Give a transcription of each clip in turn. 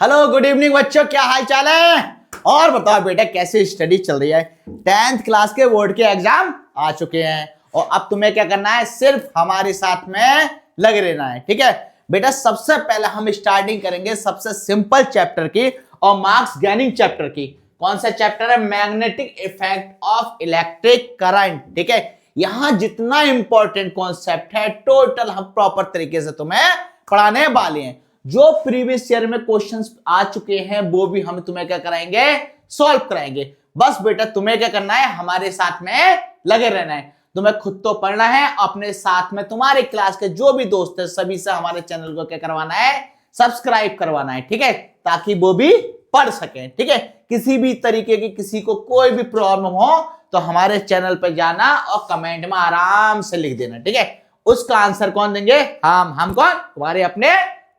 Hello good evening बच्चों, क्या हाल चाल है। और बताओ बेटा कैसे स्टडी चल रही है। 10th क्लास के बोर्ड के एग्जाम आ चुके हैं और अब तुम्हें क्या करना है, सिर्फ हमारे साथ में लगे रहना है। ठीक है बेटा, सबसे पहले हम स्टार्टिंग करेंगे सबसे सिंपल चैप्टर की और मार्क्स गेनिंग चैप्टर की। कौन सा चैप्टर है? Magnetic effect of electric current. ठीक है, यहां जितना इंपॉर्टेंट कॉन्सेप्ट है टोटल हम प्रॉपर तरीके से तुम्हें पढ़ाने वाले हैं। जो प्रीवियस ईयर में क्वेश्चंस आ चुके हैं वो भी हम तुम्हें क्या कराएंगे, सॉल्व कराएंगे। बस बेटा तुम्हें क्या करना है, हमारे साथ में लगे रहना है। तुम्हें खुद तो पढ़ना है, अपने साथ में तुम्हारे क्लास के जो भी दोस्त है सभी से हमारे चैनल को क्या करवाना है, सब्सक्राइब करवाना है। ठीक है, ताकि वो भी पढ़ सके। ठीक है, किसी भी तरीके की किसी को कोई भी प्रॉब्लम हो तो हमारे चैनल पर जाना और कमेंट में आराम से लिख देना। ठीक है, उसका आंसर कौन देंगे? हम कौन? तुम्हारे अपने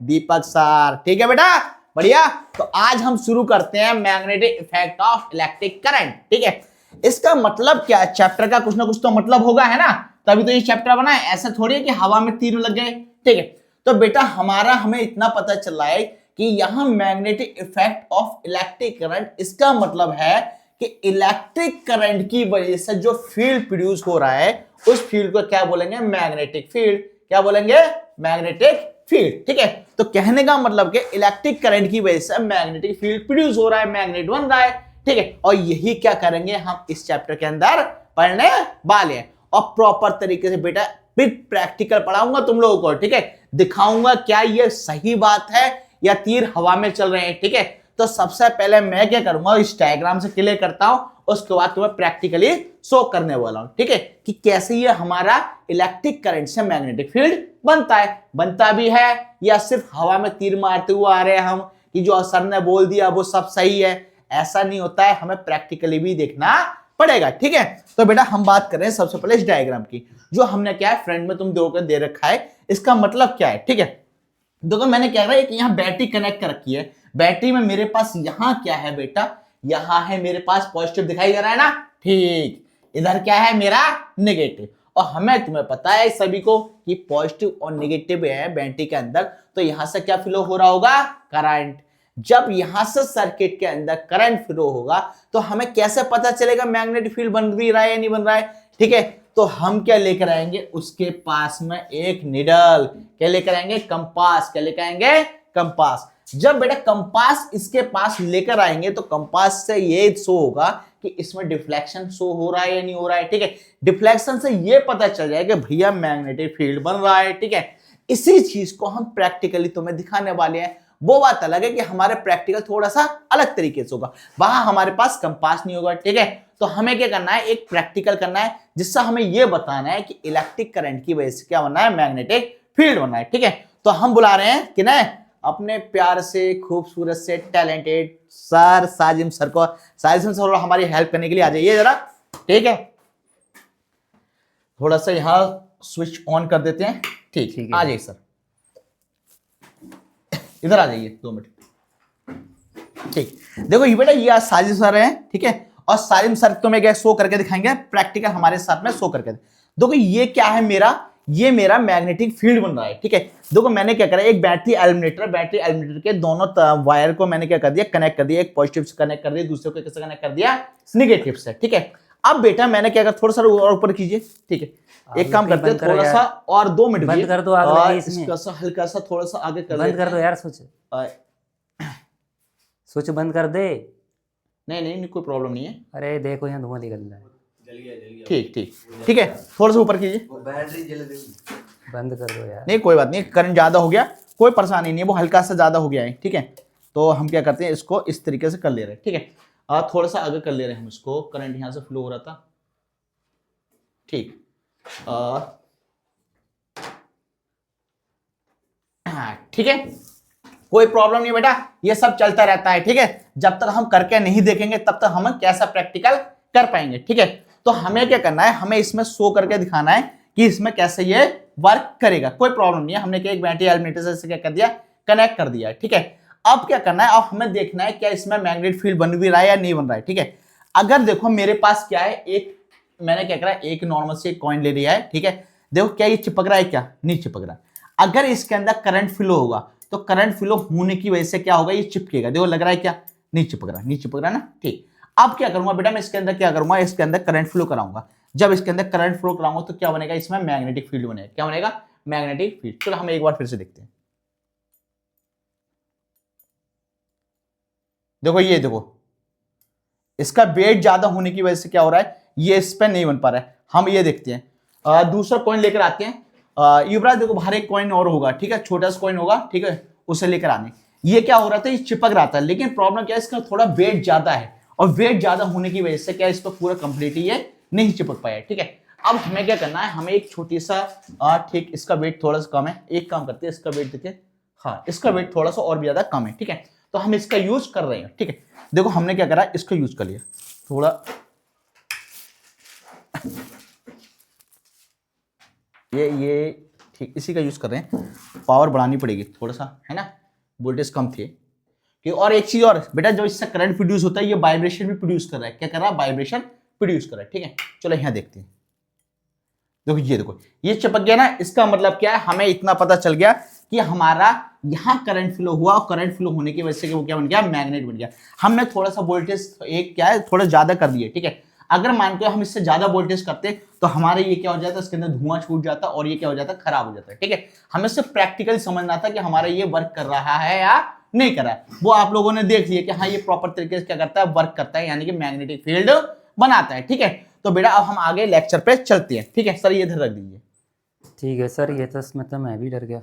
दीपक सर। ठीक है बेटा, बढ़िया। तो आज हम शुरू करते हैं magnetic effect of electric current. ठीक है, इसका मतलब क्या है? चैप्टर का कुछ ना कुछ तो मतलब होगा, है ना, तभी तो ये चैप्टर बना है। ऐसा थोड़ी है कि हवा में तीर लग गए। ठीक है, तो बेटा हमें इतना पता चला है कि यहां magnetic effect of electric current, इसका मतलब है कि इलेक्ट्रिक करंट की वजह से जो फील्ड प्रोड्यूस हो रहा है उस फील्ड को क्या बोलेंगे? Magnetic field. क्या बोलेंगे? Magnetic field. ठीक है, तो कहने का मतलब कि इलेक्ट्रिक करंट की वजह से मैग्नेटिक फील्ड प्रोड्यूस हो रहा है, मैग्नेट बन रहा है। ठीक है, और यही क्या करेंगे हम इस चैप्टर के अंदर पढ़ने वाले हैं और प्रॉपर तरीके से बेटा फिर प्रैक्टिकल पढ़ाऊंगा तुम लोगों को। ठीक है, दिखाऊंगा क्या ये सही बात है या तीर हवा में चल रहे हैं। ठीक है, तो सबसे पहले मैं क्या करूंगा, इस डायग्राम से क्लियर करता हूं, उसके बाद तुम्हें प्रैक्टिकली शो करने वाला हूं। ठीक है, कि कैसे ये हमारा इलेक्ट्रिक करंट से मैग्नेटिक फील्ड बनता भी है या सिर्फ हवा में तीर मारते हुए आ रहे हैं हम कि जो सर ने बोल दिया वो सब सही है। ऐसा नहीं होता है, हमें प्रैक्टिकली भी देखना पड़ेगा। ठीक है, तो बेटा हम बात कर रहे हैं सबसे पहले इस डायग्राम की, जो हमने क्या है फ्रंट में तुम दे रखा है। इसका मतलब क्या है? ठीक है, देखो मैंने क्या है कि यहाँ बैटरी कनेक्ट कर रखी है। बैटरी में मेरे पास यहाँ क्या है बेटा, यहाँ है मेरे पास पॉजिटिव दिखाई दे रहा है ना। ठीक, इधर क्या है मेरा नेगेटिव। और हमें तुम्हें पता है सभी को कि पॉजिटिव और नेगेटिव है बैटरी के अंदर, तो यहां से क्या फ्लो हो रहा होगा? करंट। जब यहां से सर्किट के अंदर करंट फ्लो होगा तो हमें कैसे पता चलेगा मैग्नेटिक फील्ड बन भी रहा है या नहीं बन रहा है? ठीक है, तो हम क्या लेकर आएंगे, उसके पास में एक निडल। क्या लेकर आएंगे? कंपास। क्या लेकर आएंगे? कंपास। जब बेटा कंपास इसके पास लेकर आएंगे तो कंपास से ये शो होगा कि इसमें डिफ्लेक्शन शो हो रहा है या नहीं हो रहा है। ठीक है, डिफ्लेक्शन से ये पता चल जाएगा भैया मैग्नेटिक फील्ड बन रहा है। ठीक है, इसी चीज को हम प्रैक्टिकली तुम्हें दिखाने वाले हैं। वो बात अलग है कि हमारे प्रैक्टिकल थोड़ा सा अलग तरीके से होगा, वहां हमारे पास कंपास नहीं होगा। ठीक है, तो हमें क्या करना है, एक प्रैक्टिकल करना है जिससे हमें यह बताना है कि इलेक्ट्रिक करंट की वजह से क्या बनना है? मैग्नेटिक फील्ड बनना है। ठीक है, तो हम बुला रहे हैं कि ना अपने प्यार से खूबसूरत से टैलेंटेड सर साजिम सर को। साजिम सर हमारी हेल्प करने के लिए आ जाइए जरा। ठीक है, थोड़ा सा यहां स्विच ऑन कर देते हैं। ठीक है, आ जाइए सर, इधर आ जाइए 2 मिनट। ठीक, देखो ये बेटा ये साजिम सर हैं। ठीक है, और साजिम सर तुम्हें क्या शो करके दिखाएंगे प्रैक्टिकल हमारे साथ में शो करके। देखो ये क्या है मेरा, ये मेरा मैग्नेटिक फील्ड बन रहा है। ठीक है, देखो मैंने क्या करा, एक बैटरी एलिमिनेटर के दोनों वायर को मैंने क्या कर दिया, कनेक्ट कर दिया। एक पॉजिटिव से कनेक्ट कर दिया, दूसरे को कैसे कनेक्ट कर दिया? नेगेटिव से। ठीक है, अब बेटा मैंने क्या करा, थोड़ा सा और ऊपर कीजिए। ठीक है, एक काम करते हैं, थोड़ा सा और 2 मिनट बंद कर दो, इसका सा हल्का सा थोड़ा सा आगे कर बंद कर दो यार, स्विच बंद कर दे। नहीं कोई प्रॉब्लम नहीं है। अरे देखो यहाँ धुआं निकल रहा है। ठीक है, थोड़ा सा ऊपर कीजिए। बैटरी जल गई, बंद कर दो यार। नहीं कोई बात नहीं, करंट ज्यादा हो गया, कोई परेशानी नहीं है, वो हल्का सा ज्यादा हो गया है। ठीक है, तो हम क्या करते हैं, इसको इस तरीके से कर ले रहे हैं। ठीक है, थोड़ा सा आगे कर ले रहे हैं हम इसको, करंट यहां से फ्लो हो रहा था। ठीक, ठीक है, कोई प्रॉब्लम नहीं बेटा, ये सब चलता रहता है। ठीक है, जब तक हम करके नहीं देखेंगे तब तक हम कैसा प्रैक्टिकल कर पाएंगे। ठीक है, तो हमें क्या करना है, हमें इसमें शो करके दिखाना है कि इसमें कैसे ये वर्क करेगा। कोई प्रॉब्लम नहीं है, हमने क्या एक बैटरी एलिमिनेटर से क्या कर दिया, कनेक्ट कर दिया है। ठीक है, अब क्या करना है, अब हमें देखना है क्या इसमें मैग्नेटिक फील्ड बन भी रहा है या नहीं बन रहा है। ठीक है, अगर देखो मेरे पास क्या है, एक मैंने क्या करा, एक नॉर्मल से कॉइन ले लिया है। ठीक है, देखो क्या ये चिपक रहा है, क्या नहीं चिपक रहा। अगर इसके अंदर करंट फ्लो होगा तो करंट फ्लो होने की वजह से क्या होगा, ये चिपकेगा। देखो लग रहा है क्या, नहीं चिपक रहा, नहीं चिपक रहा ना, ठीक। अब क्या करूंगा बेटा, मैं इसके अंदर क्या करूंगा, इसके अंदर करंट फ्लो कराऊंगा। जब इसके अंदर करंट फ्लो कराऊंगा तो क्या बनेगा, इसमें मैग्नेटिक फील्ड बनेगा। क्या बनेगा, मैग्नेटिक फील्ड। चलो हम एक बार फिर से देखते हैं। देखो ये देखो, इसका वेट ज्यादा होने की वजह से क्या हो रहा है, ये इस पर नहीं बन पा रहा है। हम ये देखते हैं, दूसरा कॉइन लेकर आते हैं। युवराज देखो बाहर एक कॉइन और होगा, ठीक है, छोटा सा कॉइन होगा, ठीक है, उसे लेकर आने। ये क्या हो रहा था, ये चिपक रहा था, लेकिन प्रॉब्लम क्या है, इसका थोड़ा वेट ज्यादा है, और वेट ज्यादा होने की वजह से क्या इस पर पूरा कंप्लीटली ये नहीं चिपक पाया, ठीक है। अब हमें क्या करना है, हमें एक छोटी सा ठीक, इसका वेट थोड़ा सा कम है, एक काम करते हैं, इसका वेट देखिए, हाँ इसका वेट थोड़ा सा और भी ज्यादा कम है, ठीक है, तो हम इसका यूज कर रहे हैं, ठीक है। देखो हमने क्या करा, इसका यूज कर लिया थोड़ा, ये ठीक, इसी का यूज कर रहे हैं। पावर बढ़ानी पड़ेगी थोड़ा सा, है ना, वोल्टेज कम थी कि। और एक चीज और बेटा, जो इससे करंट प्रोड्यूस होता है, ये वाइब्रेशन भी प्रोड्यूस कर रहा है। क्या कर रहा है, वाइब्रेशन प्रोड्यूस कर रहा है, ठीक है। चलो यहां देखते हैं। देखो ये देखो, ये चिपक गया ना, इसका मतलब क्या है, हमें इतना पता चल गया कि हमारा यहां करंट फ्लो हुआ, और करंट फ्लो होने की वजह से वो क्या बन गया, मैग्नेट बन गया। हमने थोड़ा सा वोल्टेज एक क्या है, थोड़ा ज्यादा कर दिया, ठीक है। अगर मान के हम इससे ज्यादा वोल्टेज करते तो हमारे ये क्या हो जाता है, इसके अंदर धुआं छूट जाता, और ये क्या हो जाता, खराब हो जाता है, ठीक है। हमें सिर्फ प्रैक्टिकली समझना था कि हमारा ये वर्क कर रहा है या नहीं कर रहा है। वो आप लोगों ने देख लिया कि हाँ ये प्रॉपर तरीके से क्या करता है, वर्क करता है, यानी कि मैग्नेटिक फील्ड बनाता है, ठीक है। तो बेटा अब हम आगे लेक्चर पे चलते हैं, ठीक है। सर ये इधर रख दीजिए। ठीक है सर, ये तो इसमें तो मैं भी डर गया।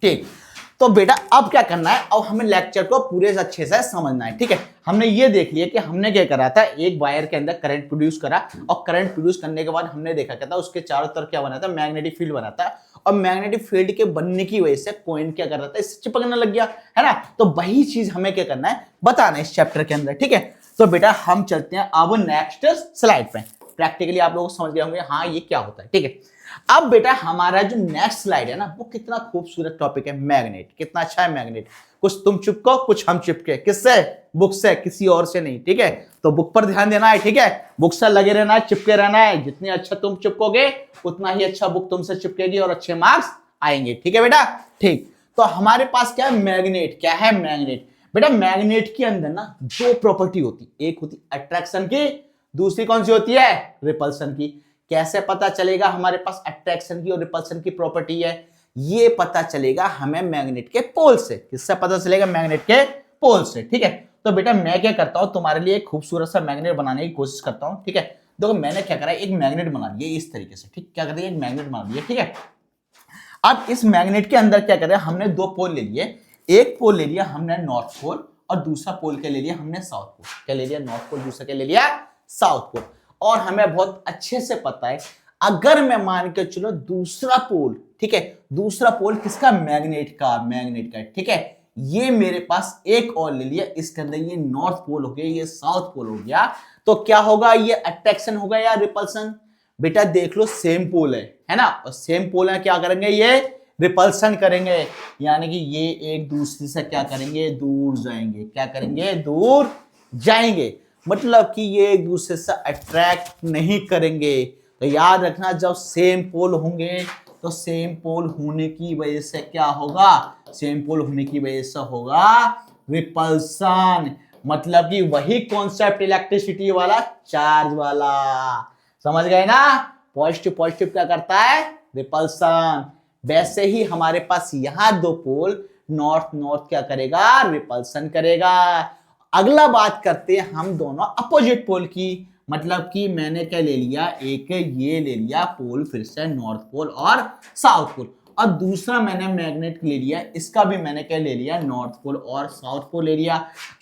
ठीक, तो बेटा अब क्या करना है, अब हमें लेक्चर को पूरे से अच्छे से समझना है, ठीक है। हमने ये देख लिया कि हमने क्या करा था, एक वायर के अंदर करंट प्रोड्यूस करा, और करंट प्रोड्यूस करने के बाद हमने देखा क्या था, उसके चारों तरफ क्या बना था, मैग्नेटिक फील्ड बना था, और मैग्नेटिक फील्ड के बनने की वजह से कॉइन क्या कर रहा था, इससे चिपकने लग गया, है ना। तो वही चीज हमें क्या करना है, बताना है इस चैप्टर के अंदर, ठीक है। तो बेटा हम चलते हैं अब नेक्स्ट स्लाइड पे। प्रैक्टिकली आप लोग समझ गए होंगे हाँ ये क्या होता है, ठीक है। अब बेटा हमारा जो नेक्स्ट स्लाइड है ना, वो कितना खूबसूरत टॉपिक है, मैग्नेट। कितना अच्छा है मैग्नेट, कुछ तुम चिपको कुछ हम चिपके, किससे, बुक से, किसी और से नहीं, ठीक है। तो बुक पर ध्यान देना है, ठीक है, बुक से लगे रहना है, चिपके रहना है। जितने अच्छा तुम चिपकोगे उतना ही अच्छा बुक तुमसे चिपकेगी और अच्छे मार्क्स आएंगे, ठीक है बेटा, ठीक। तो हमारे पास क्या है, मैग्नेट। क्या है, मैग्नेट। बेटा मैग्नेट के अंदर ना दो प्रॉपर्टी होती, एक होती अट्रैक्शन की, दूसरी कौन सी होती है, रिपल्सन की। कैसे पता चलेगा हमारे पास अट्रैक्शन की और रिपल्सन की प्रॉपर्टी है, ये पता चलेगा हमें मैग्नेट के पोल से। किससे पता चलेगा, मैग्नेट के पोल से, ठीक है। तो बेटा मैं क्या करता हूं, तुम्हारे लिए एक खूबसूरत सा मैग्नेट बनाने की कोशिश करता हूं, ठीक है। देखो मैंने क्या करा, एक मैग्नेट बना दिया इस तरीके से, ठीक, क्या कर दिया, एक मैग्नेट बना दिया, ठीक है। अब इस मैग्नेट के अंदर क्या करें, हमने दो पोल ले लिए, एक पोल ले लिया हमने नॉर्थ पोल, और दूसरा पोल क्या ले लिया हमने, साउथ पोल। क्या ले लिया, नॉर्थ पोल, दूसरा क्या ले लिया, साउथ पोल। और हमें बहुत अच्छे से पता है, अगर मैं मान के चलो दूसरा पोल, ठीक है, दूसरा पोल किसका, मैग्नेट का, मैग्नेट का, ठीक है। ये मेरे पास एक और ले लिया, इसके अंदर ये नॉर्थ पोल हो गया, ये साउथ पोल हो गया, तो क्या होगा, ये अट्रैक्शन होगा या रिपल्सन। बेटा देख लो सेम पोल है ना, और सेम पोल है, क्या करेंगे, ये रिपल्सन करेंगे, यानी कि ये एक दूसरे से क्या करेंगे, दूर जाएंगे। क्या करेंगे, दूर जाएंगे, मतलब कि ये एक दूसरे से अट्रैक्ट नहीं करेंगे। तो याद रखना, जब सेम पोल होंगे तो सेम पोल होने की वजह से क्या होगा, सेम पोल होने की वजह से होगा रिपल्सन। मतलब कि वही कॉन्सेप्ट इलेक्ट्रिसिटी वाला, चार्ज वाला, समझ गए ना। पॉजिटिव पॉजिटिव क्या करता है, रिपल्सन। वैसे ही हमारे पास यहां दो पोल, नॉर्थ नॉर्थ क्या करेगा, रिपल्सन करेगा। अगला बात करते हैं हम दोनों अपोजिट पोल की, मतलब कि मैंने क्या ले लिया, एक ये ले लिया पोल फिर से नॉर्थ पोल और साउथ पोल, और दूसरा मैंने मैग्नेट ले लिया, इसका भी मैंने क्या ले लिया, नॉर्थ पोल और साउथ पोल ले लिया।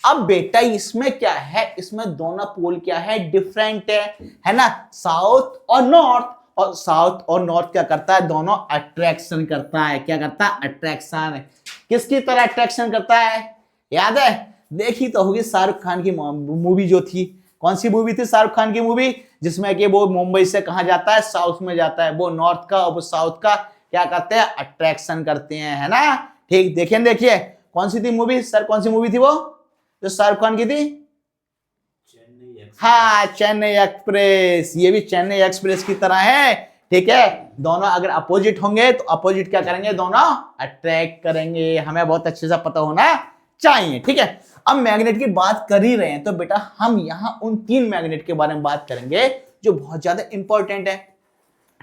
अब बेटा इसमें क्या है, इसमें दोनों पोल क्या है, डिफरेंट है ना, साउथ और नॉर्थ। और साउथ और नॉर्थ क्या करता है, दोनों अट्रैक्शन करता है। क्या करता है, अट्रैक्शन। किसकी तरह अट्रैक्शन करता है, याद है, देखी तो होगी शाहरुख खान की मूवी जो थी, कौन सी मूवी थी शाहरुख खान की मूवी, जिसमें कि वो मुंबई से कहां जाता है, साउथ में जाता है, वो नॉर्थ का और वो साउथ का क्या करते हैं, अट्रैक्शन करते हैं, है ना। ठीक, देखिए देखिए कौन सी थी मूवी सर, कौन सी मूवी थी वो जो शाहरुख खान की थी, हाँ चेन्नई एक्सप्रेस। ये भी चेन्नई एक्सप्रेस की तरह है, ठीक है, दोनों अगर अपोजिट होंगे तो अपोजिट क्या करेंगे, दोनों अट्रैक्ट करेंगे, हमें बहुत अच्छे से पता होना चाहिए। ठीक है, अब मैग्नेट की बात कर ही रहे हैं तो बेटा हम यहां उन 3 मैग्नेट के बारे में बात करेंगे जो बहुत ज्यादा इंपॉर्टेंट है।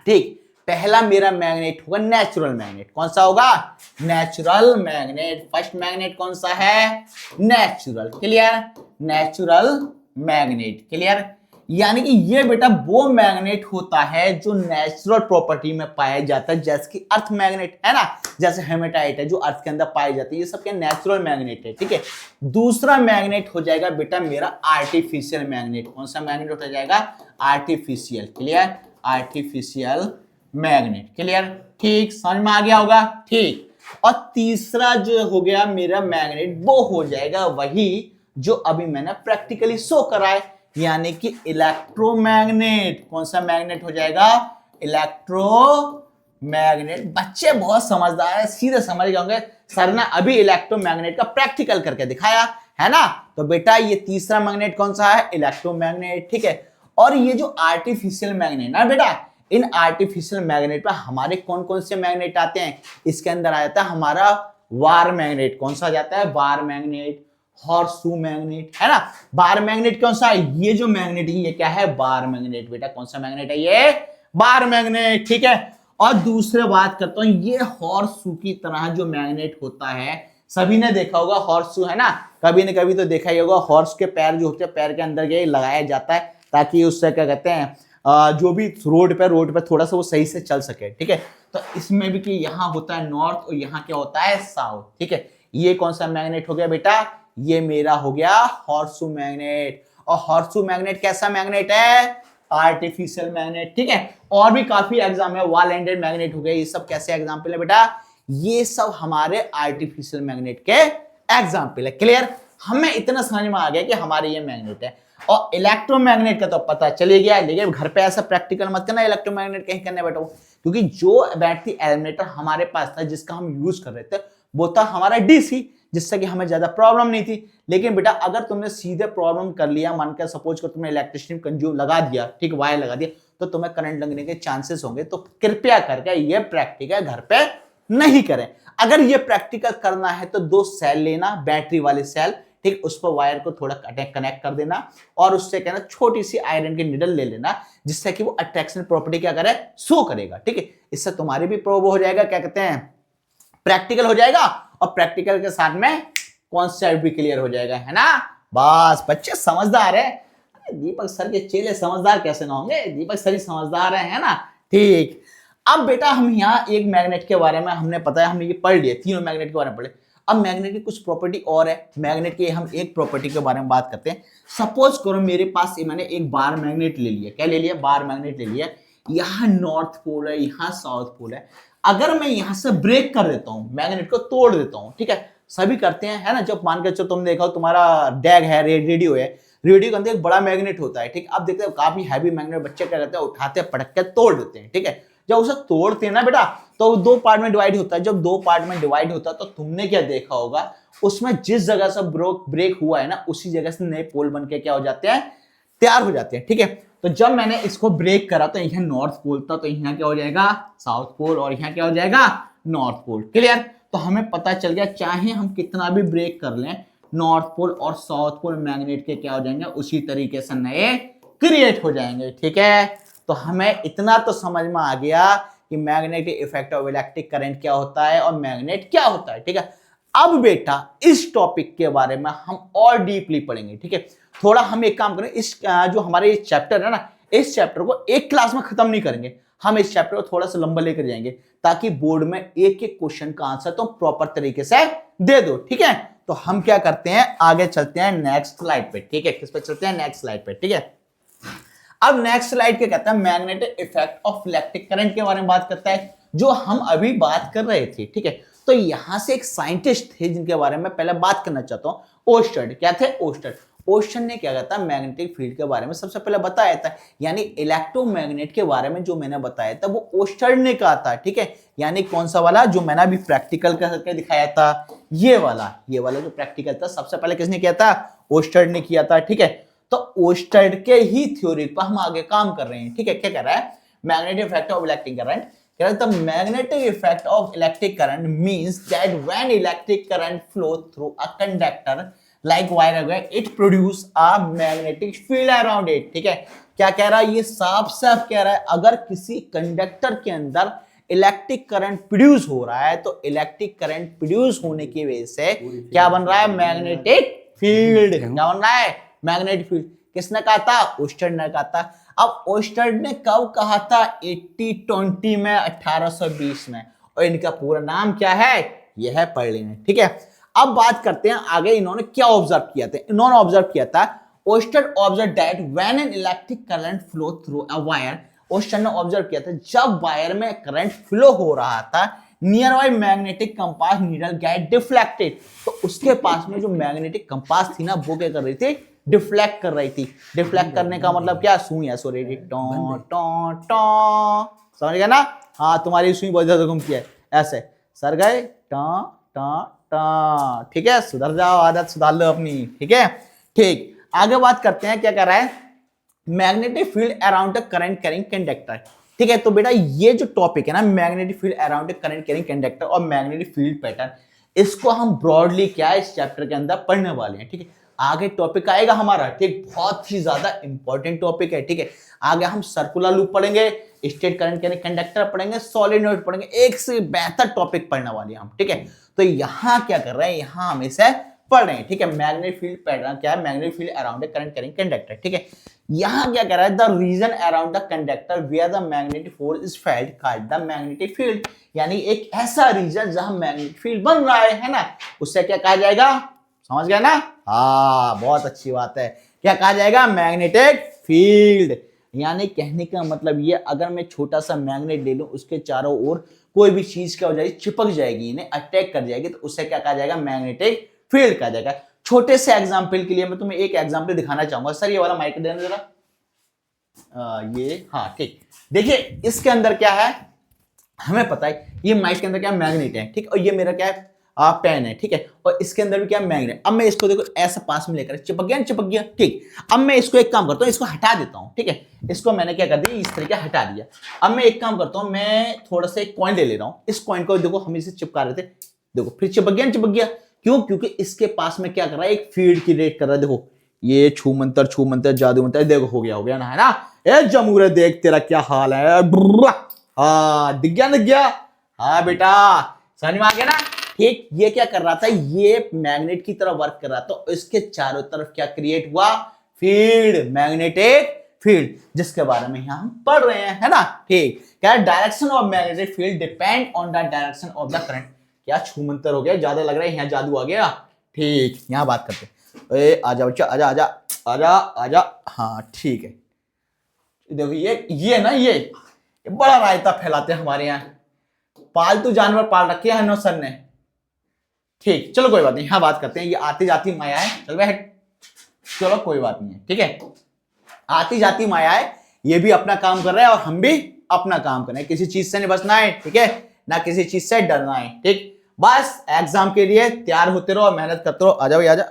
ठीक, पहला मेरा मैग्नेट होगा नेचुरल मैग्नेट। कौन सा होगा, नेचुरल मैग्नेट। फर्स्ट मैग्नेट कौन सा है, natural. Clear, natural magnet. Clear, यानी कि ये बेटा वो मैग्नेट होता है जो नेचुरल प्रॉपर्टी में पाया जाता है, जैसे कि अर्थ मैग्नेट है ना, जैसे हेमेटाइट है जो अर्थ के अंदर पाई जाती है, ये सब क्या नेचुरल मैग्नेट है। ठीक है, दूसरा मैग्नेट हो जाएगा बेटा मेरा आर्टिफिशियल मैग्नेट। कौन सा मैग्नेट हो जाएगा, artificial. Clear, artificial magnet. Clear, ठीक, समझ में आ गया होगा। ठीक, और तीसरा जो हो गया मेरा मैग्नेट वो हो जाएगा वही जो अभी मैंने प्रैक्टिकली शो करा है, यानी कि इलेक्ट्रोमैग्नेट। कौन सा मैग्नेट हो जाएगा, इलेक्ट्रोमैग्नेट। बच्चे बहुत समझदार है, सीधे समझ गए होंगे सर ने अभी इलेक्ट्रोमैग्नेट का प्रैक्टिकल करके दिखाया है ना। तो बेटा ये तीसरा मैग्नेट कौन सा है, इलेक्ट्रोमैग्नेट। ठीक है, और ये जो आर्टिफिशियल मैग्नेट ना बेटा, इन आर्टिफिशियल मैग्नेट पर हमारे कौन कौन से मैग्नेट आते हैं, इसके अंदर आ जाता है हमारा वार मैग्नेट। कौन सा आ जाता है, वार मैग्नेट, हॉर्सशू मैग्नेट, है ना। बार मैग्नेट कौन सा है, ये जो मैग्नेट है ये क्या है, बार मैग्नेट। बेटा कौन सा मैग्नेट है, ये बार मैग्नेट। ठीक है, और दूसरे बात करता हूं, ये हॉर्सशू की तरह जो मैग्नेट होता है, सभी ने देखा होगा हॉर्सशू, है ना, कभी न कभी तो देखा ही होगा। हॉर्स के पैर जो होते हैं, पैर के अंदर ये लगाया जाता है ताकि उससे क्या कहते हैं, जो भी रोड पे थोड़ा सा वो सही से चल सके। ठीक है, तो इसमें भी कि यहाँ होता है नॉर्थ और यहाँ क्या होता है, साउथ। ठीक है, ये कौन सा मैग्नेट हो गया बेटा, ये मेरा हो गया हॉर्सशू मैग्नेट। और हॉर्सशू मैग्नेट कैसा मैग्नेट है, आर्टिफिशियल मैग्नेट। ठीक है, और भी काफी एग्जाम है, वॉल एंडेड मैग्नेट हो गए, ये सब कैसे एग्जाम्पल है बेटा, ये सब हमारे आर्टिफिशियल मैग्नेट के एग्जाम्पल है। क्लियर, हमें इतना समझ में आ गया कि हमारे ये मैग्नेट है। और इलेक्ट्रोमैग्नेट का तो पता चले गया, लेकिन घर पे ऐसा प्रैक्टिकल मत करना इलेक्ट्रोमैग्नेट कहीं करने बैठो, क्योंकि जो बैटरी एलिमिनेटर हमारे पास था जिसका हम यूज कर रहे थे वो था हमारा डीसी, जिससे कि हमें ज्यादा प्रॉब्लम नहीं थी। लेकिन बेटा अगर तुमने सीधे प्रॉब्लम कर लिया, मान कर सपोज कर तुमने इलेक्ट्रिसिटी कंज्यूम लगा दिया, ठीक, वायर लगा दिया, तो तुम्हें करंट लगने के चांसेस होंगे। तो कृपया करके ये प्रैक्टिकल घर पे नहीं करें। अगर ये प्रैक्टिकल करना है तो 2 सेल लेना, बैटरी वाले सेल, ठीक, उस पर वायर को थोड़ा कनेक्ट कर देना और उससे कहना छोटी सी आयरन की निडल ले लेना, जिससे कि वो अट्रैक्शन प्रॉपर्टी क्या करे, शो करेगा। ठीक है, इससे तुम्हारी भी प्रूव हो जाएगा, क्या कहते हैं, प्रैक्टिकल हो जाएगा, और प्रैक्टिकल के साथ में कॉन्सेप्ट भी क्लियर हो जाएगा, है ना। बस बच्चे समझदार है, दीपक सर के चेले समझदार कैसे ना होंगे, दीपक सर ही समझदार है ना। ठीक, अब बेटा हम यहाँ एक मैग्नेट के बारे में हमने पता है, हमने ये पढ़ लिया, तीनों मैग्नेट के बारे में पढ़े। अब मैग्नेट की कुछ प्रॉपर्टी और है, मैग्नेट की हम एक प्रॉपर्टी के बारे में बात करते हैं। सपोज करो मेरे पास मैंने एक बार मैग्नेट ले लिया, क्या ले लिया, बार मैग्नेट ले लिया, यहाँ नॉर्थ पोल है, यहाँ साउथ पोल है। अगर मैं यहाँ से ब्रेक कर देता हूँ, मैग्नेट को तोड़ देता हूँ, ठीक है, सभी करते हैं, है ना। जब मान के चलो तुम देखो तुम्हारा डैग है, रेडियो है, रेडियो के अंदर एक बड़ा मैग्नेट होता है, ठीक, आप देखते हो काफी हैवी मैग्नेट, बच्चे क्या करते हैं, उठाते हैं, पटक के तोड़ देते हैं। ठीक है, जब उसे तोड़ते हैं ना बेटा तो 2 पार्ट में डिवाइड होता है। जब 2 पार्ट में डिवाइड होता है तो तुमने क्या देखा होगा, उसमें जिस जगह से ब्रेक हुआ है ना, उसी जगह से नए पोल बन के क्या हो जाते हैं, तैयार हो जाते हैं। ठीक है, तो जब मैंने इसको ब्रेक करा तो यहाँ नॉर्थ पोल था, तो यहाँ क्या हो जाएगा, साउथ पोल, और यहाँ क्या हो जाएगा, नॉर्थ पोल। क्लियर, तो हमें पता चल गया चाहे हम कितना भी ब्रेक कर लें, नॉर्थ पोल और साउथ पोल मैग्नेट के क्या हो जाएंगे, उसी तरीके से नए क्रिएट हो जाएंगे। ठीक है, तो हमें इतना तो समझ में आ गया कि magnetic effect of electric current क्या होता है और मैग्नेट क्या होता है। ठीक है, अब बेटा इस टॉपिक के बारे में हम और डीपली पढ़ेंगे। ठीक है, थोड़ा हम एक काम करें, इस जो हमारे चैप्टर है ना, इस चैप्टर को एक क्लास में खत्म नहीं करेंगे, हम इस चैप्टर को थोड़ा सा लंबा लेकर जाएंगे, ताकि बोर्ड में एक एक क्वेश्चन का आंसर तो प्रॉपर तरीके से दे दो। ठीक है, तो हम क्या करते हैं, आगे चलते हैं नेक्स्ट स्लाइड पे। ठीक है, किस पे चलते हैं, नेक्स्ट स्लाइड पे। ठीक है, अब नेक्स्ट स्लाइड क्या कहता है, magnetic effect of electric current के बारे में बात करता है, जो हम अभी बात कर रहे थे। ठीक है, तो यहां से एक साइंटिस्ट थे जिनके बारे में पहले बात करना चाहता हूं, ओस्टर्ड। क्या थे, ओस्टर्ड। ओस्टर्ड ने क्या किया था, मैग्नेटिक फील्ड के बारे में सबसे पहले बताया था, यानी इलेक्ट्रोमैग्नेट के बारे में जो मैंने बताया था वो ओस्टर्ड ने कहा था। ठीक है, यानी कौन सा वाला, जो मैंने अभी प्रैक्टिकल करके दिखाया था, ये वाला जो प्रैक्टिकल था, सबसे पहले किसने किया था, ओस्टर्ड ने किया था। ठीक है, तो ओस्टर्ड के ही थ्योरी पर हम आगे काम कर रहे हैं। ठीक है, क्या कह रहा है, magnetic effect of electric current, कह रहा है the magnetic effect of electric current means that when electric current flow through a conductor like wire अगर it produce a magnetic field around it. ठीक है, क्या कह रहा है, ये साफ साफ कह रहा है अगर किसी कंडक्टर के अंदर इलेक्ट्रिक करंट प्रोड्यूस हो रहा है तो इलेक्ट्रिक करंट प्रोड्यूस होने की वजह से क्या बन रहा है, मैग्नेटिक फील्ड। क्या बन रहा है, मैग्नेटिक फील्ड। किसने कहा था, ओस्टर्ड ने कहा था। अब ओस्टर्ड ने कब कहा था, 80-20 में, 1820 में, और इनका पूरा नाम क्या है, यह है पर्लिन है। ठीक है, अब बात करते हैं आगे इन्होंने क्या ऑब्जर्व किया था। इन्होंने ऑब्जर्व किया था, ओस्टर्ड observe that when an electric current flow through a wire, ओस्टर्ड ने ऑब्जर्व किया था जब वायर में करंट फ्लो हो रहा था near by magnetic compass needle get deflected, तो उसके पास में जो मैग्नेटिक कंपास थी ना वो क्या कर रही थी, डिफ्लेक्ट कर रही थी। डिफ्लेक्ट करने का मतलब क्या, सुई है, सॉरी, टॉ टॉ टॉ, समझ गया ना। हाँ, तुम्हारी सुई बहुत ज्यादा घूमती है, ऐसे सर गए टॉ टॉ टॉ। ठीक है, सुधर जाओ, आदत सुधार लो अपनी। ठीक है, ठीक, आगे बात करते हैं, क्या कर रहा है, magnetic field around the current carrying conductor. ठीक है, तो बेटा ये जो टॉपिक है ना, magnetic field around the current carrying conductor और मैग्नेटिक फील्ड पैटर्न, इसको हम ब्रॉडली क्या है इस चैप्टर के अंदर पढ़ने वाले हैं। ठीक है, आगे टॉपिक आएगा हमारा, ठीक, बहुत ही ज्यादा इंपॉर्टेंट टॉपिक है। ठीक है, आगे हम सर्कुलर लूप पढ़ेंगे, स्टेट करंट कैरिंग कंडक्टर पढ़ेंगे, सॉलिनॉइड पढ़ेंगे, एक से बेहतर टॉपिक पढ़ने वाले हैं हम। ठीक है, तो यहाँ क्या कर रहे हैं, यहाँ हम इसे पढ़ रहे हैं। ठीक है, मैग्नेटिक फील्ड पैटर्न क्या है, magnetic field around the current carrying conductor. ठीक है, यहाँ क्या कर रहा है, the region around the conductor where the magnetic force is felt called the magnetic field, यानी एक ऐसा रीजन जहां मैग्नेटिक फील्ड बन रहा है ना, उससे क्या कहा जाएगा, समझ गया ना। हाँ, बहुत अच्छी बात है, क्या कहा जाएगा, मैग्नेटिक फील्ड। यानी कहने का मतलब ये, अगर मैं छोटा सा मैग्नेट ले लूं, उसके चारों ओर कोई भी चीज क्या हो जाएगी, चिपक जाएगी, इन्हें अटैक कर जाएगी, तो उससे क्या कहा जाएगा, मैग्नेटिक फील्ड कहा जाएगा। छोटे से एग्जांपल के लिए मैं तुम्हें एक एग्जांपल दिखाना चाहूंगा। सर ये वाला माइक देना जरा, ये, हाँ ठीक, देखिए इसके अंदर क्या है, हमें पता है ये माइक के अंदर क्या मैग्नेट है, ठीक, और ये मेरा क्या है, पेन है। ठीक है, और इसके अंदर भी क्या मैग्नेट। अब मैं इसको देखो ऐसा पास में लेकर, चिपक गया, चिपक गया। ठीक, अब मैं इसको एक काम करता हूँ, इसको हटा देता हूँ। ठीक है, इसको मैंने क्या कर दिया, इस तरीके हटा दिया। अब मैं एक काम करता हूँ, मैं थोड़ा सा एक कॉइन ले ले रहा हूँ, इस कॉइन को देखो हम इसे चिपका रहे थे, देखो फिर चिपक गया, चिपक गया। क्यों, क्योंकि इसके पास में क्या कर रहा है, एक फील्ड क्रिएट कर रहा है। देखो ये छू मंतर जादू मंतर, देखो हो गया ना, है ना। ए जमूरे देख तेरा क्या हाल है, हाँ दिख गया, हाँ बेटा समझ में आ गया ना। ठीक, ये क्या कर रहा था, ये मैग्नेट की तरह वर्क कर रहा था, तो इसके चारों तरफ क्या क्रिएट हुआ, फील्ड, मैग्नेटिक फील्ड, जिसके बारे में यहां हम पढ़ रहे हैं, है ना। ठीक, क्या direction of magnetic field depend on the direction of the current. क्या छूमंतर हो गया, ज्यादा लग रहा है, यहाँ जादू आ गया। ठीक, यहाँ बात करते हैं, आजा बच्चा, आजा आजा आजा आजा, हाँ ठीक है। देखो ये ना, ये बड़ा रायता फैलाते हैं हमारे यहाँ, पालतू जानवर पाल रखे हैं नो सर ने। ठीक, चलो कोई बात नहीं, यहाँ बात करते हैं, ये आती जाती माया है, चल भाई चलो कोई बात नहीं है। ठीक है, आती जाती माया है, ये भी अपना काम कर रहा है और हम भी अपना काम कर रहे हैं, किसी चीज से नहीं बचना है। ठीक है, ना किसी चीज से डरना है। ठीक, बस एग्जाम के लिए तैयार होते रहो, मेहनत करते रहो। आजा भाई आजा,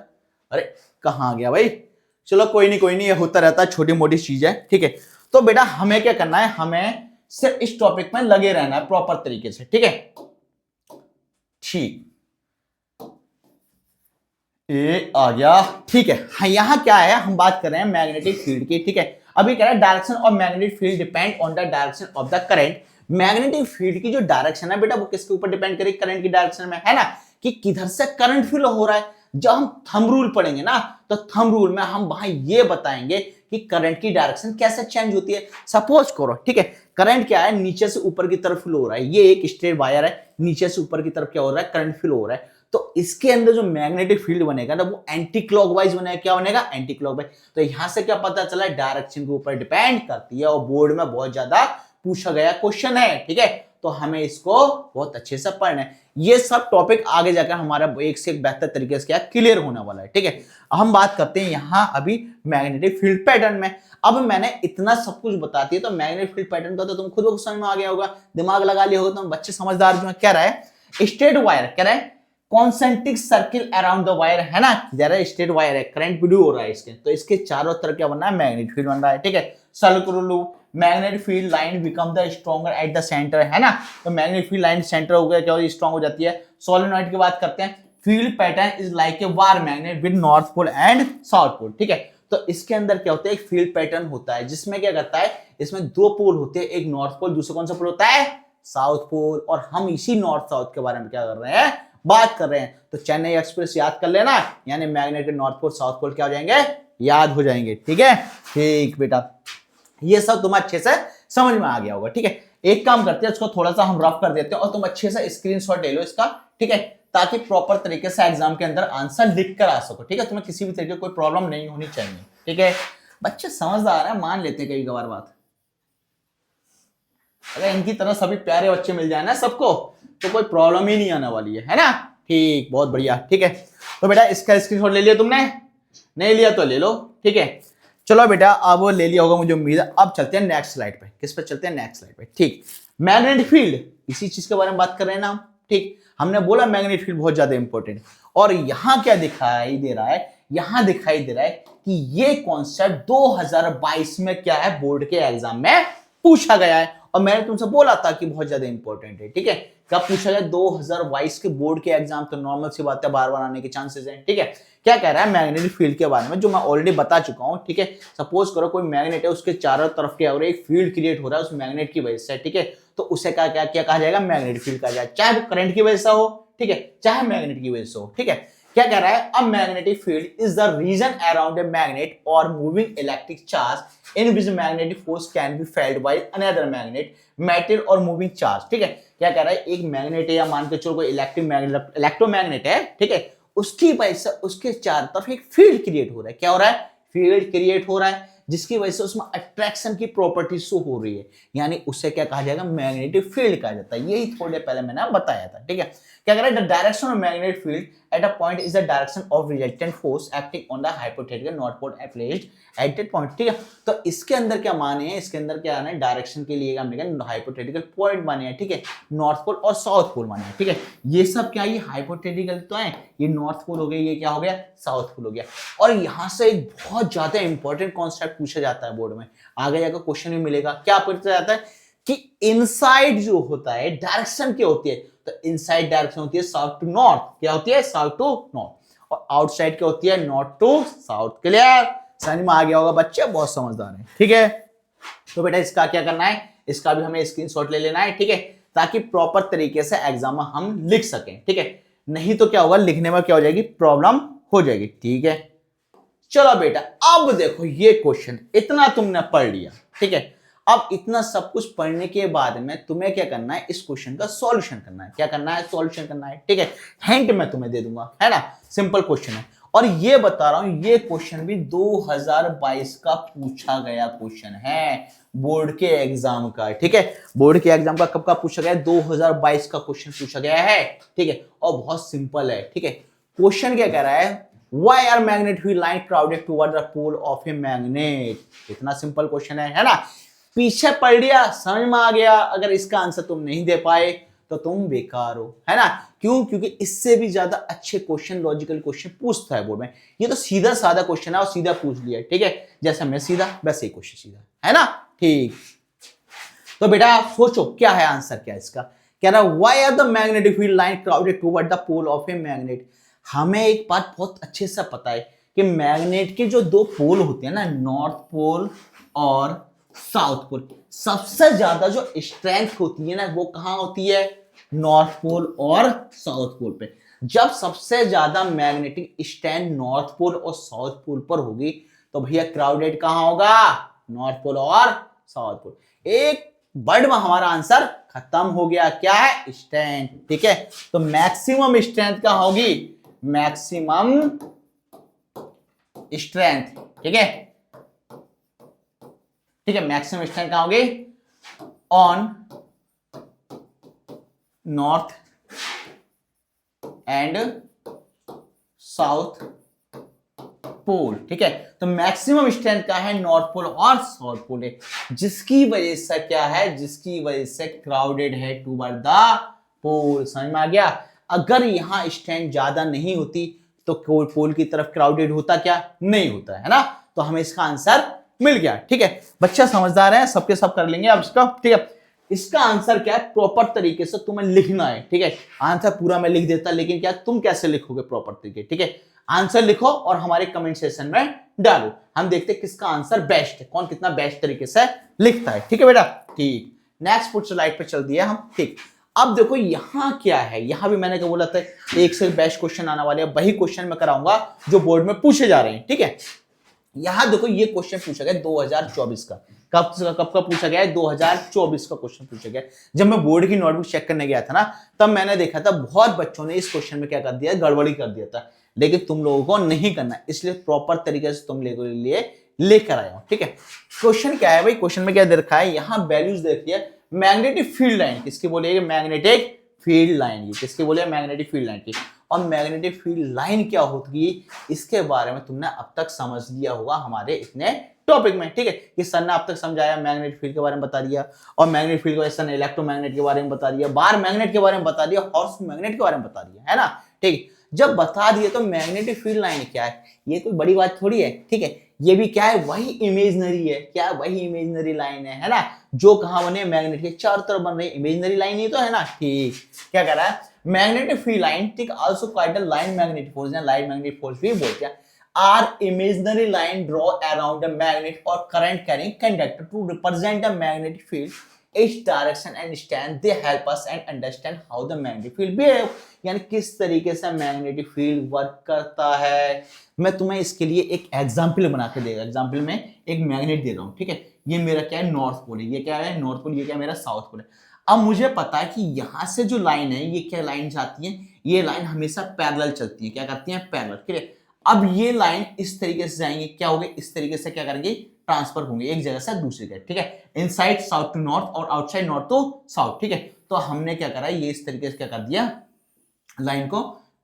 अरे कहाँ गया भाई, चलो कोई नहीं, ये होता रहता है, छोटी मोटी चीज है। ठीक है, तो बेटा हमें क्या करना है, हमें सिर्फ इस टॉपिक में लगे रहना है प्रॉपर तरीके से। ठीक है, ठीक, ये आ गया। ठीक है, हाँ यहाँ क्या है, हम बात कर रहे हैं मैग्नेटिक फील्ड की। ठीक है, अभी कह रहा है direction of magnetic field depend on the direction of the current. Magnetic field की जो डायरेक्शन है बेटा, वो किसके ऊपर डिपेंड करेगी, करंट की डायरेक्शन में, है ना, कि किधर से करंट फ्लो हो रहा है। जब हम थंब रूल पढ़ेंगे ना, तो थंब रूल में हम वहां ये बताएंगे कि करंट की डायरेक्शन कैसे चेंज होती है। सपोज करो, ठीक है, करंट क्या है, नीचे से ऊपर की तरफ फ्लो हो रहा है, ये एक स्ट्रेट वायर है, नीचे से ऊपर की तरफ क्या हो रहा है, करंट फ्लो हो रहा है, तो इसके अंदर जो मैग्नेटिक फील्ड बनेगा ना, वो एंटी क्लॉकवाइज बनेगा। क्या बनेगा, एंटी क्लॉकवाइज। तो यहां से क्या पता चला, डायरेक्शन के ऊपर डिपेंड करती है, और बोर्ड में बहुत ज्यादा पूछा गया क्वेश्चन है। ठीक है, तो हमें इसको बहुत अच्छे से पढ़ना है। ये सब टॉपिक आगे जाकर हमारा एक से एक बेहतर तरीके से क्या क्लियर होने वाला है। ठीक है, हम बात करते हैं यहां अभी मैग्नेटिक फील्ड पैटर्न में। अब मैंने इतना सब कुछ बता दिया, तो मैग्नेटिक फील्ड पैटर्न का तो तुम खुद समझ में आ गया होगा, दिमाग लगा लिया होगा, तुम बच्चे समझदार जो है। क्या रहा है, स्ट्रेट वायर, कह रहा है concentric circle around the wire, है ना, जरा स्ट्रेट वायर है, करंट भी हो रहा है इसके, तो इसके चारों तरफ क्या बन रहा है, मैग्नेटिक फील्ड बन रहा है, ठीक है। Circular loop, magnetic field line become the stronger at the centre, है ना, तो मैग्नेटिक फील्ड लाइन सेंटर हो गया, क्या होगी, स्ट्रॉन्ग हो जाती है। सोलेनॉइड की बात करते हैं, field pattern is like a bar magnet with north pole and south pole, ठीक है। तो इसके अंदर क्या होता है, एक फील्ड पैटर्न होता है जिसमें क्या करता है, इसमें दो पोल होते हैं, एक नॉर्थ पोल, दूसरा कौन सा पोल होता है, साउथ पोल, और हम इसी नॉर्थ साउथ के बारे में क्या कर रहे हैं, बात कर रहे हैं। तो चेन्नई एक्सप्रेस याद कर लेना, यानी मैग्नेट के नॉर्थ पोल साउथ पोल क्या हो जाएंगे, याद हो जाएंगे, ठीक है। ठीक बेटा, ये सब तुम्हें अच्छे से समझ में आ गया होगा, ठीक है। एक काम करते हैं, इसको थोड़ा सा हम रफ कर देते हैं और तुम अच्छे से स्क्रीनशॉट ले लो इसका, ठीक है, ताकि प्रॉपर तरीके से एग्जाम के अंदर आंसर लिख कर आ सको, ठीक है। तुम्हें किसी भी तरीके की कोई प्रॉब्लम नहीं होनी चाहिए, ठीक है। बच्चे समझदार हैं, मान लेते हैं कई कभार बात। अगर इनकी तरह सभी प्यारे बच्चे मिल जाए ना सबको, तो कोई प्रॉब्लम ही नहीं आने वाली है ना। ठीक, बहुत बढ़िया, ठीक है। तो बेटा इसका स्क्रीनशॉट ले लिया तुमने, नहीं लिया तो ले लो, ठीक है। चलो बेटा, अब ले लिया होगा मुझे उम्मीद है। अब चलते हैं नेक्स्ट स्लाइड पे। किस पे चलते हैं, नेक्स्ट स्लाइड पे, ठीक। मैग्नेटिक फील्ड, इसी चीज के बारे में बात कर रहे हैं ना हम, ठीक। हमने बोला मैग्नेटिक फील्ड बहुत ज्यादा इंपॉर्टेंट, और यहां क्या दिखाई दे रहा है, यहां दिखाई दे रहा है कि ये कॉन्सेप्ट 2022 में क्या है, बोर्ड के एग्जाम में पूछा गया है, और मैंने तुमसे बोला था कि बहुत ज्यादा इंपॉर्टेंट है, ठीक है। कब पूछा गया, 2022 के बोर्ड के एग्जाम, तो नॉर्मल सी बात है, बार बार आने के चांसेस हैं, ठीक है। क्या कह रहा है, मैग्नेटिक फील्ड के बारे में, जो मैं ऑलरेडी बता चुका हूं, ठीक है। सपोज करो कोई मैग्नेट है, उसके चारों तरफ क्या हो रहा है, एक फील्ड क्रिएट हो रहा है उस मैग्नेट की वजह से, ठीक है। तो उसे क्या क्या क्या कहा जाएगा, मैग्नेटिक फील्ड कहा जाएगा, चाहे वो करंट की वजह से हो, ठीक है, चाहे मैग्नेट की वजह से हो, ठीक है। क्या कह रहा है, a magnetic field is the region around a magnet और moving electric charge in which magnetic force can be felt by another magnet, metal और मूविंग चार्ज, ठीक है। क्या कह रहा है, एक मैग्नेट है, या मान के चलो कोई इलेक्ट्रोमैग्नेट है, ठीक है, उसकी वजह से उसके चारों तरफ एक फील्ड क्रिएट हो रहा है, क्या हो रहा है, फील्ड क्रिएट हो रहा है, जिसकी वजह से उसमें अट्रैक्शन की प्रॉपर्टी शो हो रही है, यानी उसे क्या कहा जाएगा, मैग्नेटिक फील्ड कहा जाता है। यही थोड़े पहले मैंने बताया था, ठीक है। क्या कह रहा है, the direction of magnetic field at a point is the direction of resultant force acting on the hypothetical north pole placed at that point, ठीक है। तो इसके अंदर क्या माने हैं, इसके अंदर क्या है, डायरेक्शन के लिए हमने हाइपोथेटिकल पॉइंट माने हैं, ठीक है, नॉर्थ पोल और साउथ पोल माने हैं, ठीक है। ये सब क्या, ये हाइपोथेटिकल तो है, ये नॉर्थ पोल हो गया, ये क्या हो गया, साउथ पोल हो गया। और यहां से एक बहुत ज्यादा इंपॉर्टेंट कॉन्सेप्ट पूछा जाता है बोर्ड में, आगे जाकर क्वेश्चन भी मिलेगा। क्या पूछा जाता है कि इनसाइड जो होता है डायरेक्शन क्या होती है, तो इनसाइड डायरेक्शन होती है साउथ टू नॉर्थ, क्या होती है, साउथ टू नॉर्थ, और आउटसाइड क्या होती है, नॉर्थ टू साउथ। क्लियर, समझ में आ गया होगा बच्चे, बहुत समझदार है, ठीक है। तो बेटा इसका क्या करना है, इसका भी हमें स्क्रीनशॉट ले लेना है, ठीक है, ताकि प्रॉपर तरीके से एग्जाम में हम लिख सकें, ठीक है। नहीं तो क्या होगा, लिखने में क्या हो जाएगी, प्रॉब्लम हो जाएगी, ठीक है। चलो बेटा, अब देखो ये क्वेश्चन, इतना तुमने पढ़ लिया, ठीक है। अब इतना सब कुछ पढ़ने के बाद में तुम्हें क्या करना है, इस क्वेश्चन का सॉल्यूशन करना है। क्या करना है, सॉल्यूशन करना है, ठीक है। हिंट मैं तुम्हें दे दूंगा, है ना, सिंपल क्वेश्चन है, और ये बता रहा हूं, ये क्वेश्चन भी 2022 का पूछा गया क्वेश्चन है, बोर्ड के एग्जाम का, ठीक है। बोर्ड के एग्जाम का कब का पूछा गया, 2022 का क्वेश्चन पूछा गया है, ठीक है, और बहुत सिंपल है, ठीक है। क्वेश्चन क्या कह रहा है, Why are magnet field line crowded toward the pole of a magnet? इतना सिंपल क्वेश्चन है ना। पीछे पढ़ लिया, समझ में आ गया। अगर इसका आंसर तुम नहीं दे पाए तो तुम बेकार हो, है ना। क्यों, क्योंकि इससे भी ज्यादा अच्छे क्वेश्चन, लॉजिकल क्वेश्चन पूछता है बोर्ड में। ये तो सीधा साधा क्वेश्चन है और सीधा पूछ लिया, ठीक है। जैसा मैं सीधा, वैसे ही क्वेश्चन सीधा, है ना, ठीक। तो बेटा सोचो क्या है आंसर, क्या इसका, कह रहा why are the magnetic field line crowded toward the pole of a magnet? हमें एक बात बहुत अच्छे से पता है कि मैग्नेट के जो दो पोल होते हैं ना, नॉर्थ पोल और साउथ पोल, सबसे ज्यादा जो स्ट्रेंथ होती है ना, वो कहां होती है, नॉर्थ पोल और साउथ पोल पे। जब सबसे ज्यादा मैग्नेटिक स्ट्रेंथ नॉर्थ पोल और साउथ पोल पर होगी, तो भैया क्राउडेड कहां होगा, नॉर्थ पोल और साउथ पोल। एक वर्ड में हमारा आंसर खत्म हो गया, क्या है, स्ट्रेंथ, ठीक है। तो मैक्सिमम स्ट्रेंथ क्या होगी, मैक्सिमम स्ट्रेंथ, ठीक है, ठीक है, मैक्सिमम स्ट्रेंथ कहां होगी, on north and south pole, ठीक है। तो मैक्सिमम स्ट्रेंथ का है नॉर्थ पोल और साउथ पोल है, जिसकी वजह से क्या है, जिसकी वजह से क्राउडेड है टूवर्ड द पोल। समझ में आ गया। अगर यहाँ स्टैंड ज्यादा नहीं होती तो पोल की तरफ क्राउडेड होता क्या? नहीं होता है ना। तो हमें इसका आंसर मिल गया। ठीक है, बच्चा समझदार है, सबके सब कर लेंगे अब इसका। ठीक है, इसका आंसर क्या है? प्रॉपर तरीके से तुम्हें लिखना है। ठीक है, आंसर पूरा मैं लिख देता, लेकिन क्या तुम कैसे लिखोगे प्रॉपर तरीके? ठीक है, आंसर लिखो और हमारे कमेंट सेक्शन में डालो। हम देखते हैं किसका आंसर बेस्ट है, कौन कितना बेस्ट तरीके से लिखता है। ठीक है बेटा, ठीक। नेक्स्ट पुट स्लाइड पे चल दिया हम। ठीक, अब देखो यहाँ क्या है, यहाँ भी मैंने क्या बोला था, एक से बेस्ट क्वेश्चन आने वाले हैं। वही क्वेश्चन मैं कराऊंगा जो बोर्ड में पूछे जा रहे हैं। ठीक है, यहां देखो ये क्वेश्चन पूछा गया 2024 का। कब का पूछा गया है? 2024 का क्वेश्चन पूछा गया। जब मैं बोर्ड की नोटबुक चेक करने गया था ना, तब मैंने देखा था बहुत बच्चों ने इस क्वेश्चन में क्या कर दिया, गड़बड़ी कर दिया था। लेकिन तुम लोगों को नहीं करना, इसलिए प्रॉपर तरीके से तुम लिए लेकर आया हूं। ठीक है, क्वेश्चन क्या है भाई? क्वेश्चन में क्या दे रखा है? यहाँ वैल्यूज देखिए। मैग्नेटिक फील्ड लाइन किसकी बोलिए? मैग्नेटिक फील्ड लाइन किसकी बोलिए? मैग्नेटिक फील्ड लाइन की। और मैग्नेटिक फील्ड लाइन क्या होती है, इसके बारे में तुमने अब तक समझ लिया होगा हमारे इतने टॉपिक में। ठीक है, कि सर ने अब तक समझाया, मैग्नेटिक फील्ड के बारे में बता दिया, और मैग्नेटिक फील्ड के सर ने इलेक्ट्रोमैग्नेट के बारे में बता दिया, बार मैग्नेट के बारे में बता दिया, हॉर्स मैग्नेट के बारे में बता दिया, है ना। ठीक, जब बता दिए तो मैग्नेटिक फील्ड लाइन क्या है, ये कोई बड़ी बात थोड़ी है। ठीक है, ये भी क्या है? वही इमेजिनरी है। क्या? वही इमेजिनरी लाइन है ना, जो कहां बने? मैग्नेट के चारों तरफ बन रही इमेजिनरी लाइन ही तो है ना। ठीक, क्या कह रहा है? मैग्नेटिक फील्ड लाइन, ठीक, also called the line magnetic force या लाइन मैग्नेटिक फोर्स भी बोलते हैं, are imaginary line draw around the magnet और current carrying conductor to represent the magnetic field each direction and stand they help us and understand how the magnetic field behave। यानी किस तरीके से magnetic field work करता है। मैं तुम्हें इसके लिए एक एग्जांपल बना के देगा। एग्जांपल में एक मैग्नेट दे रहा हूं। ठीक है, ये मेरा क्या है? नॉर्थ पोल है। ये क्या है? North pole. ये क्या है? मेरा साउथ पोल है। अब मुझे पता है कि यहां से जो लाइन है, ये क्या लाइन जाती है? ये लाइन हमेशा पैरेलल चलती है। क्या करती है? पैरेलल। ठीक है, अब ये लाइन इस तरीके से जाएंगे, क्या होगा? इस तरीके से क्या करेंगे? ट्रांसफर होंगे एक जगह से दूसरी जगह। ठीक है, इनसाइड साउथ टू नॉर्थ और आउटसाइड नॉर्थ टू साउथ। ठीक है, तो हमने क्या करा? ये इस तरीके से क्या कर दिया, लाइन को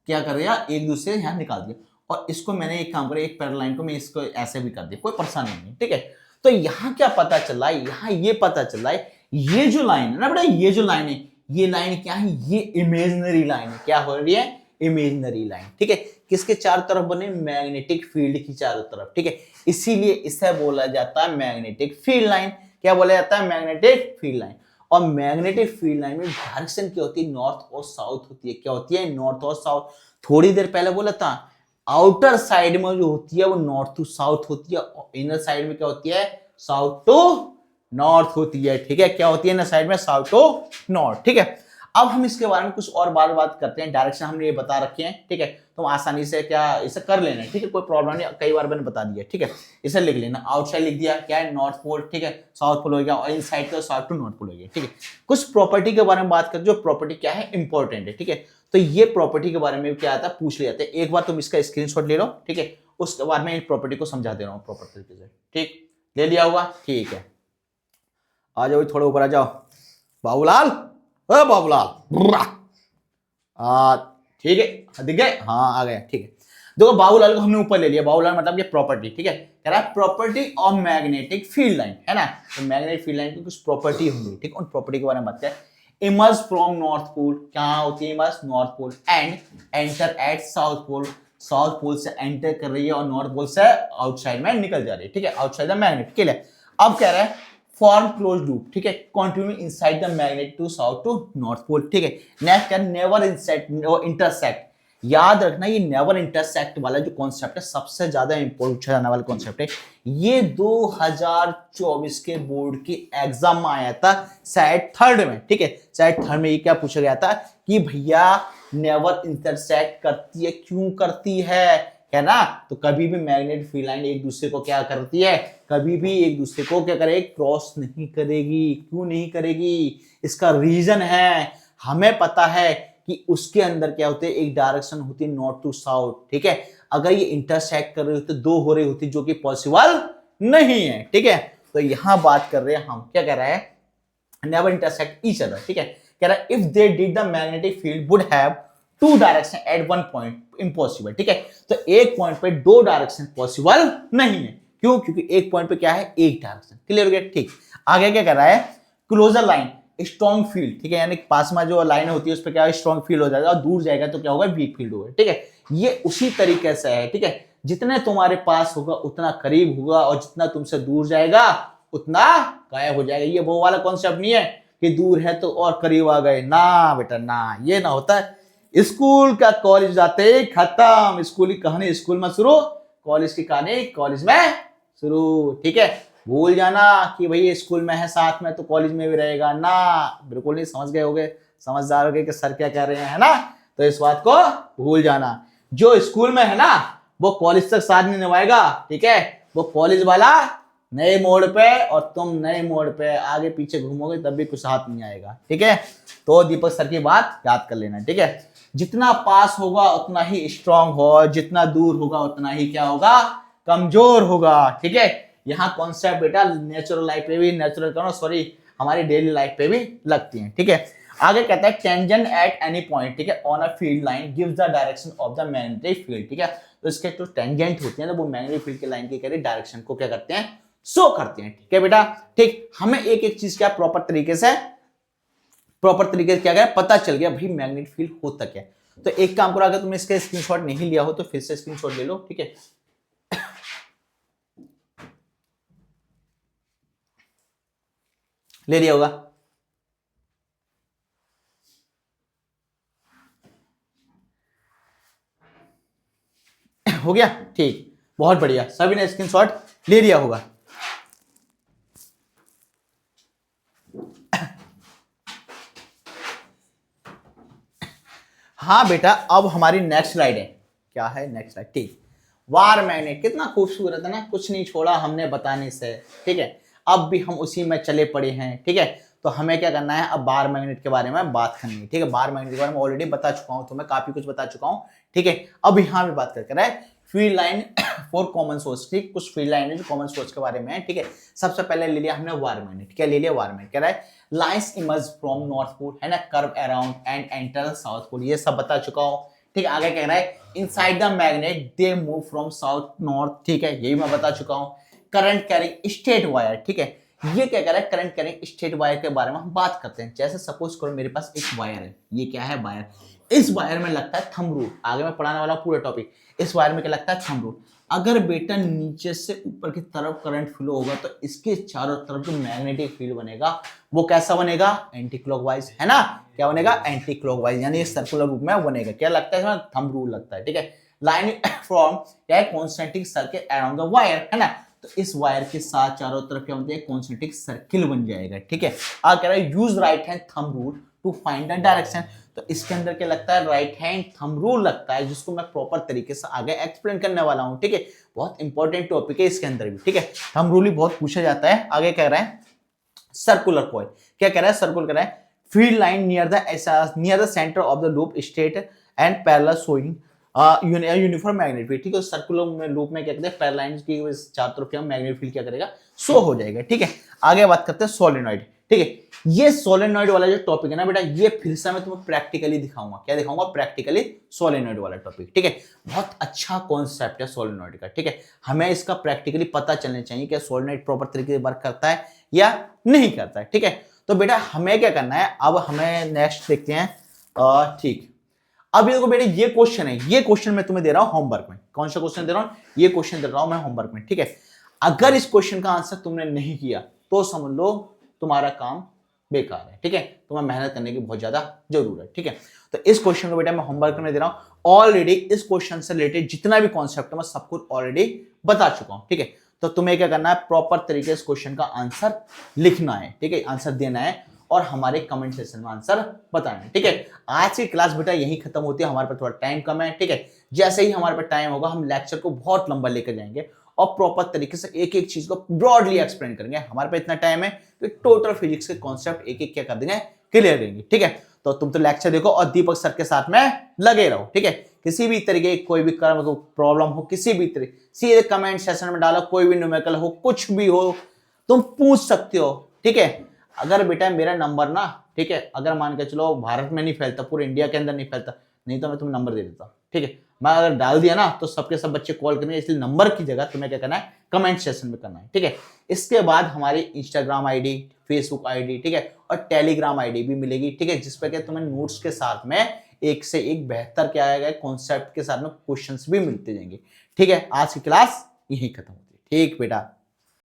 क्या कर दिया, एक दूसरे से यहां निकाल दिया। और इसको मैंने एक काम करा, एक पैरेलल लाइन को मैं इसको ऐसे भी कर दिया, कोई परेशानी नहीं। ठीक है, तो यहां क्या पता चला? यहां ये पता चला है, ये जो लाइन है ना बेटा, ये जो लाइन है, ये लाइन क्या है? ये इमेजिनरी लाइन है। क्या हो रही है? Imaginary line. ठीक है, किसके चारों तरफ बने? मैग्नेटिक फील्ड की चारों तरफ। ठीक है, इसीलिए इसे बोला जाता है मैग्नेटिक फील्ड लाइन। क्या बोला जाता है? Magnetic field line. और मैग्नेटिक फील्ड लाइन में डायरेक्शन क्या होती है? नॉर्थ और साउथ होती है। क्या होती है? नॉर्थ और साउथ। थोड़ी देर पहले बोला था, आउटर साइड में जो होती है वो नॉर्थ टू साउथ होती है, और इनर साइड में क्या होती है? साउथ टू नॉर्थ होती है। ठीक है, क्या होती है? इनर साइड में साउथ टू नॉर्थ। ठीक है, अब हम इसके बारे में कुछ और बात करते हैं। डायरेक्शन हमने ये बता रखे हैं। ठीक है, तुम आसानी से क्या इसे कर लेना। ठीक है, कोई प्रॉब्लम नहीं, कई बार मैंने बता दिया। ठीक है, इसे लिख लेना। आउटसाइड लिख दिया, क्या है? North pole. ठीक है, साउथ पोल हो गया, और इनसाइड का साउथ टू नॉर्थ पोल हो गया। ठीक है, कुछ प्रॉपर्टी के बारे में बात करते, जो प्रॉपर्टी क्या है? इंपॉर्टेंट है। ठीक है, तो ये प्रॉपर्टी के बारे में क्या आता है? पूछ लिया जाता है। एक बार तुम इसका स्क्रीनशॉट ले लो। ठीक है, उसके बाद में प्रॉपर्टी को समझा दे रहा हूँ प्रॉपर तरीके से। ठीक, ले लिया होगा। ठीक है, आ जाओ, थोड़ा ऊपर आ जाओ। बाबूलाल, बाबूलाल, ठीक है, दिख गए? हाँ, आ गए। ठीक है, देखो बाबूलाल को हमने ऊपर ले लिया। बाबूलाल मतलब ये प्रॉपर्टी। ठीक है, कह रहा है property of magnetic field line, है ना। तो मैग्नेटिक फील्ड लाइन की कुछ प्रॉपर्टी होंगी। ठीक, उन प्रॉपर्टी के बारे में बात करें। इमर्ज फ्रॉम नॉर्थ पोल, क्या होती है? Emerge north pole and enter at south pole. South pole से एंटर कर रही है और नॉर्थ पोल से आउटसाइड में निकल जा रही है। ठीक है, आउटसाइड द मैग्नेट। ठीक है, अब कह रहा है फॉर्म क्लोज लूप। ठीक है, continue inside the magnet to south to north pole. ठीक है, नेक्स्ट है नेवर इंटरसेक्ट। याद रखना, ये नेवर इंटरसेक्ट वाला जो कॉन्सेप्ट है सबसे ज्यादा इंपॉर्टेंट पूछा जाने वाला कॉन्सेप्ट है। ये 2024 के बोर्ड के एग्जाम में आया था, शायद थर्ड में। ठीक है, शायद थर्ड में ये क्या पूछा गया था कि भैया नेवर इंटरसेक्ट करती है, क्यों करती है ना। तो कभी भी मैग्नेटिक फील्ड लाइन एक दूसरे को क्या करती है? कभी भी एक दूसरे को क्या करेगी? क्रॉस नहीं करेगी। क्यों नहीं करेगी? इसका रीजन है, हमें पता है कि उसके अंदर क्या होते हैं? एक डायरेक्शन होती है नॉर्थ टू साउथ। ठीक है, अगर ये इंटरसेक्ट कर रही होती, दो हो रही होती, जो कि पॉसिबल नहीं है। ठीक है, तो यहां बात कर रहे हैं हम, क्या कह रहा है? Never intersect each other. ठीक है, कह रहा है if they did the magnetic field would have two direction at one point, impossible. ठीक है, तो एक पॉइंट पे दो डायरेक्शन पॉसिबल नहीं है। क्यों? क्योंकि एक पॉइंट पे क्या है? एक डायरेक्शन। क्लियर हो गया? ठीक, आगे क्या कर रहा है? क्लोजर लाइन, स्ट्रॉन्ग फील्ड, ठीक है, यानी पास में जो लाइन होती है उस पर क्या स्ट्रॉन्ग फील्ड हो जाएगा, और दूर जाएगा तो क्या होगा वीक फील्ड होगा, ठीक है। ये उसी तरीके से है, ठीक है, जितने तुम्हारे पास होगा उतना करीब होगा, और जितना तुमसे दूर जाएगा उतना गायब हो जाएगा। ये वो वाला कॉन्सेप्ट नहीं है कि दूर है तो और करीब आ गए, ना बेटा ना, ये ना होता है। स्कूल का कॉलेज जाते ही खत्म, स्कूल की कहानी स्कूल में शुरू, कॉलेज की कहानी कॉलेज में शुरू, ठीक है। भूल जाना कि भाई स्कूल में है साथ में तो कॉलेज में भी रहेगा ना, बिल्कुल नहीं, समझ गए होगे, समझदार हो गए कि सर क्या कह रहे हैं, है ना। तो इस बात को भूल जाना, जो स्कूल में है ना वो कॉलेज तक साथ नहीं निभाएगा, ठीक है। वो कॉलेज वाला नए मोड़ पे और तुम नए मोड़ पे आगे पीछे घूमोगे तब भी कुछ हाथ नहीं आएगा, ठीक है। तो दीपक सर की बात याद कर लेना, ठीक है। जितना पास होगा उतना ही स्ट्रांग हो, जितना दूर होगा उतना ही क्या होगा, कमजोर होगा, ठीक है। यहाँ कॉन्सेप्ट बेटा नेचुरल लाइफ पे भी, नेचुरल करो सॉरी, हमारी डेली लाइफ पे भी लगती हैं, ठीक है। आगे कहता है टेंजेंट एट एनी पॉइंट, ठीक है, on a field line gives the direction of the magnetic field, ठीक है। तो इसके जो टेंजेंट होती है ना वो मैग्नेटिक फील्ड की लाइन की कह रही डायरेक्शन को क्या करते हैं, शो करते हैं, ठीक है बेटा। ठीक, हमें एक एक चीज क्या प्रॉपर तरीके से क्या गया पता चल गया भाई मैग्नेटिक फील्ड होता क्या है। तो एक काम करो, अगर तुमने इसका स्क्रीनशॉट नहीं लिया हो तो फिर से स्क्रीनशॉट ले लो, ठीक है। ले लिया होगा, हो गया, ठीक, बहुत बढ़िया, सभी ने स्क्रीनशॉट ले लिया होगा। हाँ बेटा, अब हमारी नेक्स्ट स्लाइड है, क्या है नेक्स्ट स्लाइड, ठीक, वार मैग्नेट, कितना खूबसूरत है ना, कुछ नहीं छोड़ा हमने बताने से, ठीक है। अब भी हम उसी में चले पड़े हैं, ठीक है। तो हमें क्या करना है, अब बार मैग्नेट के बारे में बात करनी है, ठीक है। बार मैग्नेट के बारे में ऑलरेडी बता चुका हूं, तो मैं काफी कुछ बता चुका हूं, ठीक है। अब यहाँ भी बात कर रहा है field line for common source, ठीक, कुछ फील्ड लाइन है जो कॉमन सोर्स के बारे में है, ठीक है। सबसे पहले ले लिया हमने वार मैग्नेट, क्या ले लिया, वार मैग्नेट कह रहा है lines emerge from north pole, है ना, curve around and enter south pole, ये सब बता चुका हूं, ठीक है। आगे कह रहा है inside the magnet they move from south north, ठीक है, यही मैं बता चुका हूं। करंट कैरिंग स्ट्रेट वायर, ठीक है, ये क्या कह रहा है, करंट कैरिंग स्ट्रेट वायर के बारे में हम बात करते हैं। जैसे सपोज करो मेरे पास एक वायर है, ये क्या है वायर, इस वायर में लगता है थंब रूल, आगे मैं पढ़ाने वाला पूरा टॉपिक, इस वायर में क्या लगता है थंब रूल। अगर बेटा नीचे से ऊपर की तरफ करंट फ्लो होगा तो इसके चारों तरफ जो मैग्नेटिक फील्ड बनेगा वो कैसा बनेगा, एंटी क्लॉकवाइज, है ना, क्या बनेगा, एंटी क्लॉकवाइज, यानी सर्कुलर रूप में बनेगा, क्या लगता है इसमें, थंब रूल लगता है, ठीक है। लाइन फ्रॉम क्या है, concentric circle around the wire, है ना, तो इस वायर के साथ चारों तरफ क्या होती है, कॉन्सेंट्रिक सर्किल बन जाएगा, ठीक है। आगे कह रहा है use right hand thumb rule to find the direction, तो इसके अंदर क्या लगता है, राइट हैंड थंब रूल लगता है, जिसको मैं प्रॉपर तरीके से आगे एक्सप्लेन करने वाला हूं, ठीक है। बहुत इंपॉर्टेंट टॉपिक है इसके अंदर भी, ठीक है। थंब रूल ही बहुत पूछा जाता है। आगे कह रहा है सर्कुलर कॉइल, क्या कह रहा है, सर्कुलर कह रहा है field line near the centre of the loop straight and parallel showing uniform magnetic field, ठीक है। सर्कुलर लूप में क्या कहते हैं, पैरेलल लाइंस की चारों तरफ क्या मैग्नेटिक फील्ड क्या करेगा, शो हो जाएगा, ठीक है। आगे बात करते हैं सोलेनॉइड, ठीक है। ये सोलेनॉइड वाला जो टॉपिक है ना बेटा, ये फिर से मैं तुम्हें प्रैक्टिकली दिखाऊंगा, क्या दिखाऊंगा, प्रैक्टिकली सोलेनॉइड वाला टॉपिक, ठीक है। बहुत अच्छा कॉन्सेप्ट है सोलेनॉइड का, ठीक है। हमें इसका प्रैक्टिकली पता चलना चाहिए कि सोलेनॉइड प्रॉपर तरीके से वर्क करता है या नहीं करता है, ठीक है। तो बेटा हमें क्या करना है, अब हमें नेक्स्ट देखते हैं, ठीक। अब ये देखो बेटा, ये क्वेश्चन है, ये क्वेश्चन मैं तुम्हें दे रहा हूं होमवर्क में, कौन सा क्वेश्चन दे रहा हूं, ये क्वेश्चन दे रहा हूं मैं होमवर्क में, ठीक है। अगर इस क्वेश्चन का आंसर तुमने नहीं किया तो समझ लो तुम्हारा काम बेकार है, ठीक है। तुम्हें मेहनत करने की बहुत ज्यादा जरूरत है, ठीक है। तो इस क्वेश्चन को बेटा मैं होमवर्क में दे रहा हूं, ऑलरेडी इस क्वेश्चन से रिलेटेड जितना भी कॉन्सेप्ट है मैं सब कुछ ऑलरेडी बता चुका हूं, ठीक है। तो तुम्हें क्या करना है, प्रॉपर तरीके से इस क्वेश्चन का आंसर लिखना है, ठीक है, आंसर देना है और हमारे कमेंट सेक्शन में आंसर बताना है, ठीक है। आज की क्लास बेटा यही खत्म होती है, हमारे पास थोड़ा टाइम कम है, ठीक है। जैसे ही हमारे पास टाइम होगा हम लेक्चर को बहुत लंबा लेकर जाएंगे और प्रॉपर तरीके से एक एक चीज को ब्रॉडली एक्सप्लेन करेंगे। हमारे पास इतना टाइम है तो टोटल फिजिक्स के कॉन्सेप्ट एक एक क्या कर देंगे, क्लियर करेंगे, ठीक है। तो तुम तो लेक्चर देखो और दीपक सर के साथ में लगे रहो, ठीक है। किसी भी तरीके कोई भी कर्म को प्रॉब्लम हो, किसी भी तरीके सीधे कमेंट सेक्शन में डालो, कोई भी न्यूमेरिकल हो, कुछ भी हो तुम पूछ सकते हो, ठीक है। अगर बेटा मेरा नंबर ना, ठीक है, अगर मान के चलो भारत में नहीं फैलता, पूरे इंडिया के अंदर नहीं फैलता, नहीं तो मैं तुम्हें नंबर दे देता, ठीक है। मैं अगर डाल दिया ना तो सबके सब बच्चे कॉल करेंगे, इसलिए नंबर की जगह तुम्हें क्या करना है, कमेंट सेक्शन में करना है, ठीक है। इसके बाद हमारी इंस्टाग्राम आईडी, फेसबुक आईडी, ठीक है, और टेलीग्राम आईडी भी मिलेगी, ठीक है, जिस पर क्या तुम्हें नोट्स के साथ में एक से एक बेहतर क्या आएगा, कॉन्सेप्ट के साथ में क्वेश्चंस भी मिलते जाएंगे, ठीक है। आज की क्लास यही खत्म होती है, ठीक बेटा।